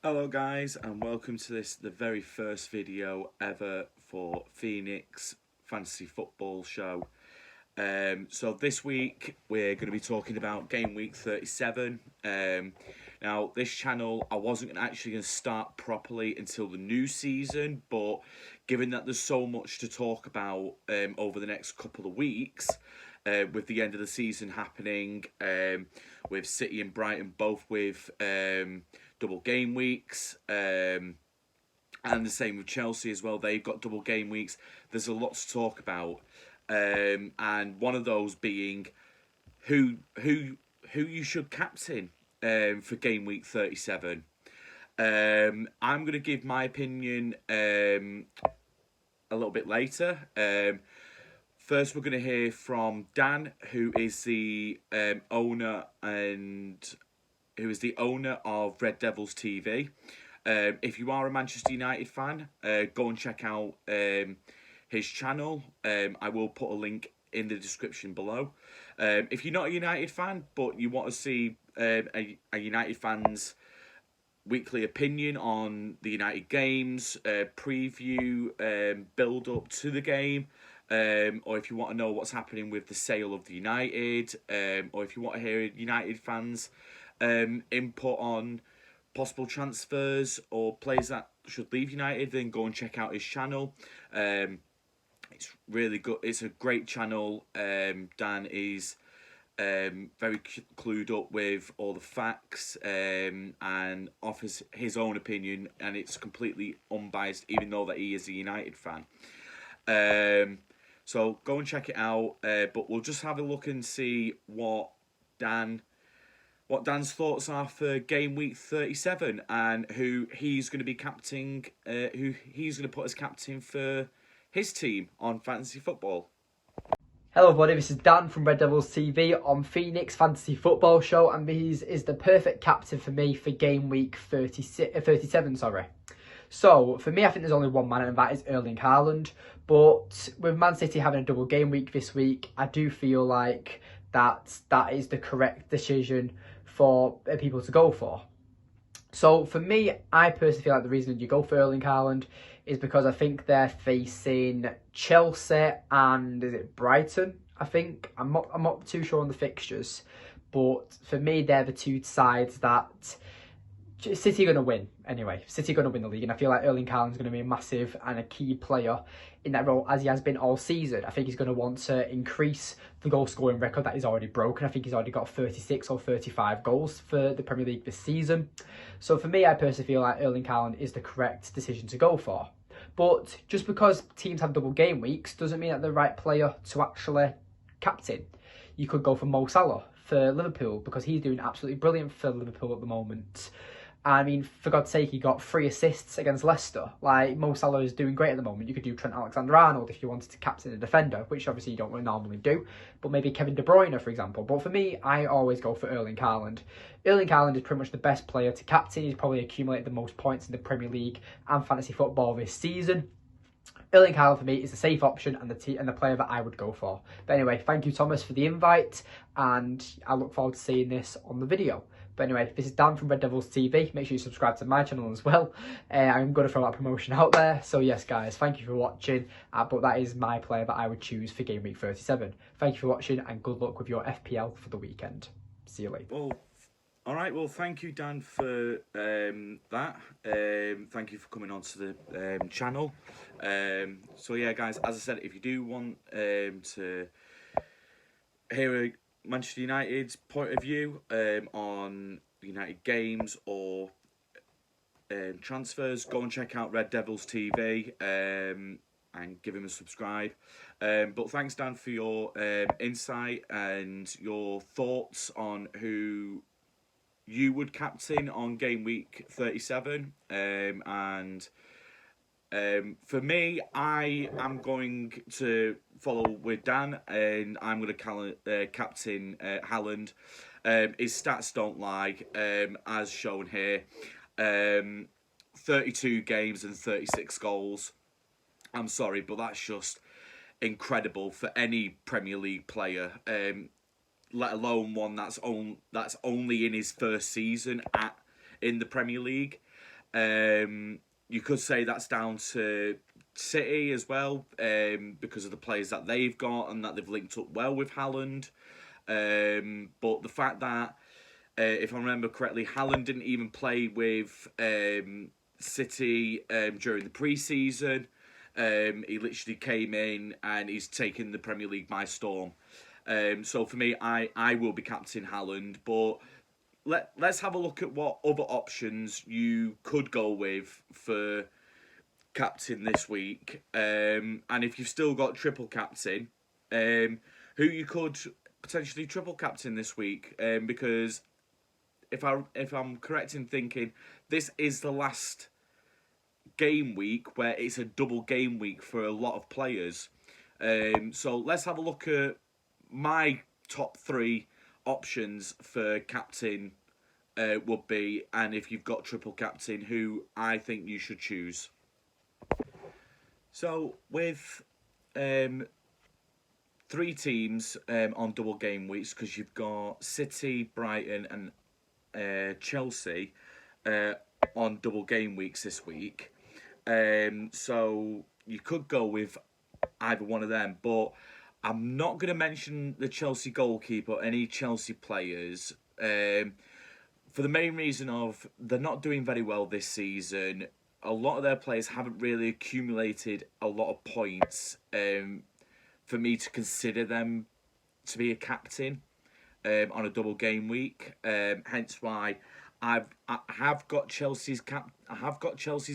Hello guys, and welcome to the very first video ever for Phoenix Fantasy Football Show. So this week we're going to be talking about game week 37. Now this channel I wasn't actually going to start properly until the new season, but given that there's so much to talk about over the next couple of weeks, with the end of the season happening, with City and Brighton both with double game weeks, and the same with Chelsea as well. They've got double game weeks. There's a lot to talk about, and one of those being who you should captain for game week 37. I'm going to give my opinion a little bit later. First, we're going to hear from Dan, who is the owner of Red Devils TV. If you are a Manchester United fan, go and check out his channel. I will put a link in the description below. If you're not a United fan, but you want to see a United fan's weekly opinion on the United games, preview, build up to the game, or if you want to know what's happening with the sale of the United, or if you want to hear United fans' input on possible transfers or players that should leave United, then go and check out his channel. It's really good. It's a great channel. Dan is very clued up with all the facts, and offers his own opinion, and it's completely unbiased, even though that he is a United fan. So go and check it out. But we'll just have a look and see what Dan's thoughts are for game week 37 and who he's going to be captaining, who he's going to put as captain for his team on fantasy football. Hello everybody, this is Dan from Red Devils TV on Phoenix Fantasy Football Show, and this is the perfect captain for me for game week 37. So for me, I think there's only one man, and that is Erling Haaland. But with Man City having a double game week this week, I do feel like that is the correct decision for people to go for. So for me, I personally feel like the reason you go for Erling Haaland is because I think they're facing Chelsea and is it Brighton? I think I'm not too sure on the fixtures, but for me, they're the two sides that City are going to win anyway. City are going to win the league, and I feel like Erling Haaland is going to be a massive and a key player in that role, as he has been all season. I think he's going to want to increase the goal scoring record that he's already broken. I think he's already got 36 or 35 goals for the Premier League this season. So for me, I personally feel like Erling Haaland is the correct decision to go for. But just because teams have double game weeks doesn't mean that they're the right player to actually captain. You could go for Mo Salah for Liverpool because he's doing absolutely brilliant for Liverpool at the moment. I mean, for God's sake, he got 3 assists against Leicester. Like, Mo Salah is doing great at the moment. You could do Trent Alexander-Arnold if you wanted to captain a defender, which obviously you don't really normally do. But maybe Kevin De Bruyne, for example. But for me, I always go for Erling Haaland. Erling Haaland is pretty much the best player to captain. He's probably accumulated the most points in the Premier League and fantasy football this season. Erling Haaland for me is a safe option and the player that I would go for. But anyway, thank you, Thomas, for the invite, and I look forward to seeing this on the video. But anyway, this is Dan from Red Devils TV. Make sure you subscribe to my channel as well. I'm going to throw that promotion out there. So yes, guys, thank you for watching. But that is my player that I would choose for game week 37. Thank you for watching, and good luck with your FPL for the weekend. See you later. Well, all right. Well, thank you, Dan, for that. Thank you for coming on to the channel. So yeah, guys, as I said, if you do want to hear Manchester United's point of view on United games or transfers, go and check out Red Devils TV and give him a subscribe. But thanks, Dan, for your insight and your thoughts on who you would captain on game week 37. And for me, I am going to follow with Dan, and I'm going to captain Haaland. His stats don't lie, as shown here. 32 games and 36 goals. I'm sorry, but that's just incredible for any Premier League player, let alone one that's only in his first season in the Premier League. You could say that's down to City as well, because of the players that they've got and that they've linked up well with Haaland. But the fact that, if I remember correctly, Haaland didn't even play with City during the pre-season. He literally came in and he's taken the Premier League by storm. So for me, I will be captain Haaland, but let's have a look at what other options you could go with for captain this week. And if you've still got triple captain, who you could potentially triple captain this week, because if I'm correct in thinking, this is the last game week where it's a double game week for a lot of players. So let's have a look at my top 3 options for captain would be, and if you've got triple captain, who I think you should choose. So with 3 teams on double game weeks, because you've got City, Brighton and Chelsea on double game weeks this week. So you could go with either one of them, but I'm not going to mention the Chelsea goalkeeper or any Chelsea players, for the main reason of they're not doing very well this season. A lot of their players haven't really accumulated a lot of points for me to consider them to be a captain on a double game week. Hence why I have got Chelsea's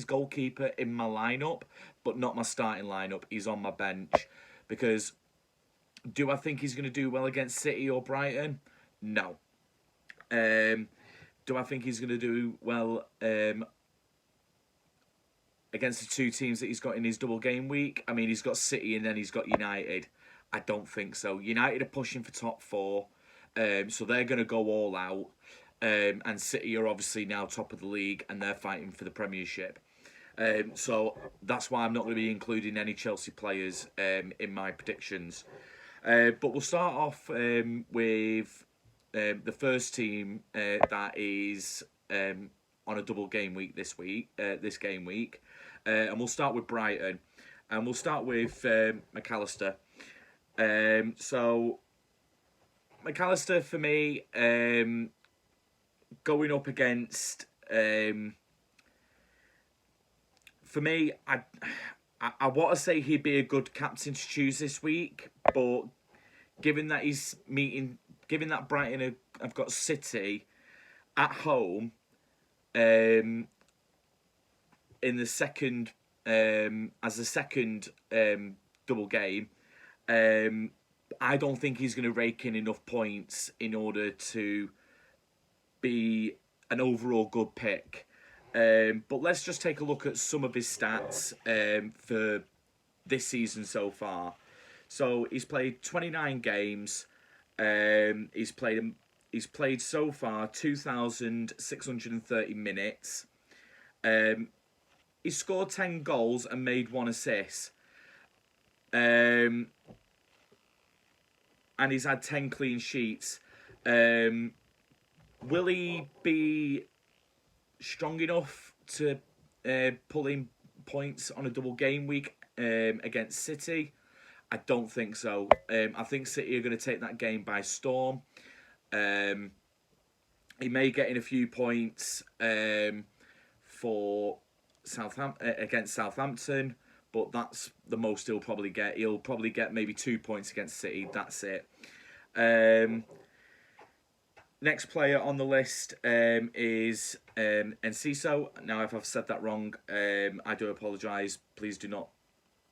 goalkeeper in my lineup, but not my starting lineup. He's on my bench, because do I think he's going to do well against City or Brighton? No. Do I think he's going to do well against the 2 teams that he's got in his double game week? I mean, he's got City and then he's got United. I don't think so. United are pushing for top 4, so they're going to go all out. And City are obviously now top of the league and they're fighting for the Premiership. So that's why I'm not going to be including any Chelsea players in my predictions. But we'll start off with the first team that is on a double game week this game week. And we'll start with Brighton. And we'll start with McAllister. So McAllister, for me, going up against... for me, I want to say he'd be a good captain to choose this week, but given that Brighton have got City at home in the second as the second double game, I don't think he's going to rake in enough points in order to be an overall good pick. But let's just take a look at some of his stats for this season so far. So he's played 29 games. He's played so far 2,630 minutes. He scored 10 goals and made 1 assist. And he's had 10 clean sheets. Will he be strong enough to pull in points on a double game week against City? I don't think so. I think City are going to take that game by storm. He may get in a few points for against Southampton, but that's the most he'll probably get. He'll probably get maybe 2 points against City. That's it. Next player on the list is Enciso. Now, if I've said that wrong, I do apologise. Please do not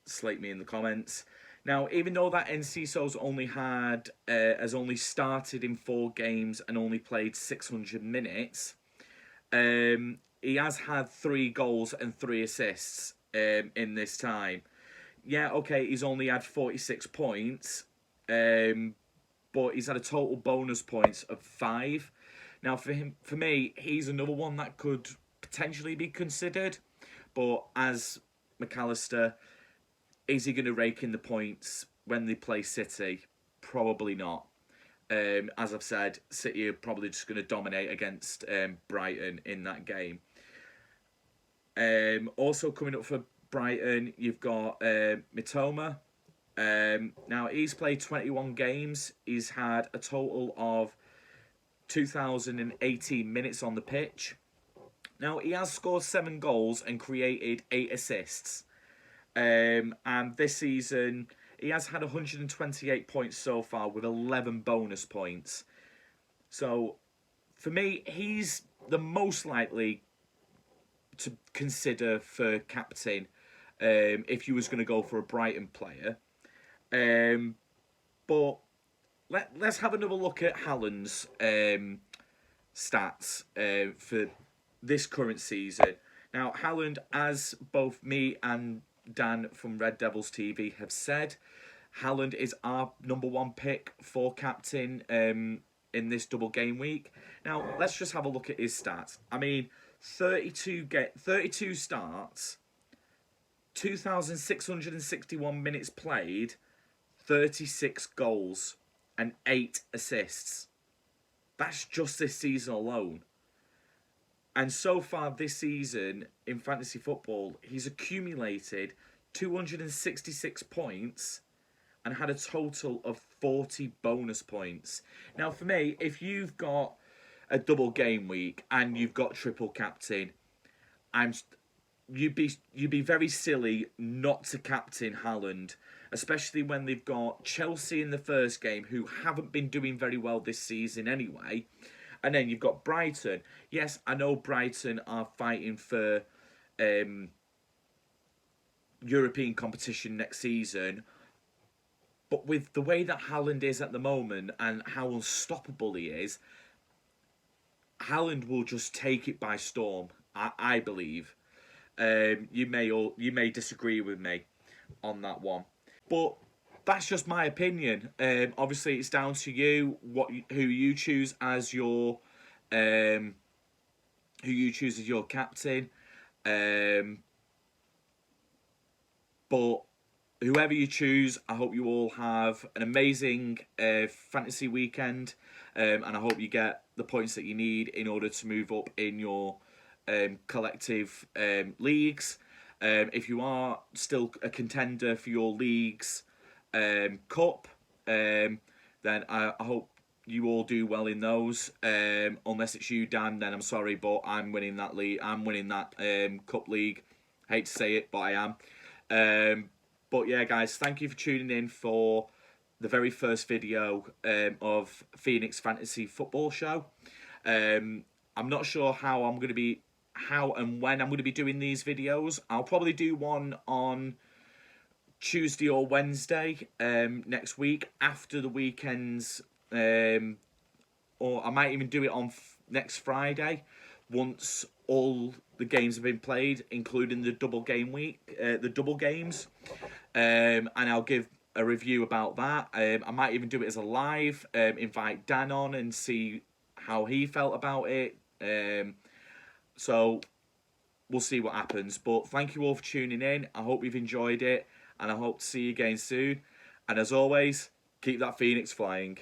slate me in the comments. Now, even though that Enciso's has only started in 4 games and only played 600 minutes, he has had 3 goals and 3 assists in this time. Yeah, okay, he's only had 46 points, but he's had a total bonus points of 5. Now, for me, he's another one that could potentially be considered. But as McAllister, is he going to rake in the points when they play City? Probably not. As I've said, City are probably just going to dominate against Brighton in that game. Also coming up for Brighton, you've got Mitoma. Now, he's played 21 games. He's had a total of 2,018 minutes on the pitch. Now, he has scored 7 goals and created 8 assists. And this season, he has had 128 points so far with 11 bonus points. So, for me, he's the most likely to consider for captain if you was going to go for a Brighton player. But let's have another look at Haaland's stats for this current season. Now, Haaland, as both me and Dan from Red Devils TV have said, Haaland is our #1 pick for captain in this double game week. Now, let's just have a look at his stats. I mean, 32 starts, 2,661 minutes played, 36 goals and 8 assists. That's just this season alone. And so far this season in fantasy football, he's accumulated 266 points and had a total of 40 bonus points. Now, for me, if you've got a double game week and you've got triple captain, you'd be very silly not to captain Haaland, especially when they've got Chelsea in the first game, who haven't been doing very well this season anyway. And then you've got Brighton. Yes, I know Brighton are fighting for European competition next season, but with the way that Haaland is at the moment and how unstoppable he is, Haaland will just take it by storm. I believe. You may disagree with me on that one, but that's just my opinion. Obviously, it's down to you who you choose as your captain. But whoever you choose, I hope you all have an amazing fantasy weekend, and I hope you get the points that you need in order to move up in your collective leagues. If you are still a contender for your league's cup, then I hope you all do well in those. Unless it's you, Dan, then I'm sorry, but I'm winning that league. I'm winning that cup league. Hate to say it, but I am. But yeah, guys, thank you for tuning in for the very first video of Phoenix Fantasy Football Show. I'm not sure how and when I'm going to be doing these videos. I'll probably do one on Tuesday or Wednesday next week after the weekends, or I might even do it on next Friday once all the games have been played, including the double game week, the double games, and I'll give a review about that. I might even do it as a live, invite Dan on and see how he felt about it. So we'll see what happens. But thank you all for tuning in. I hope you've enjoyed it, and I hope to see you again soon. And as always, keep that Phoenix flying.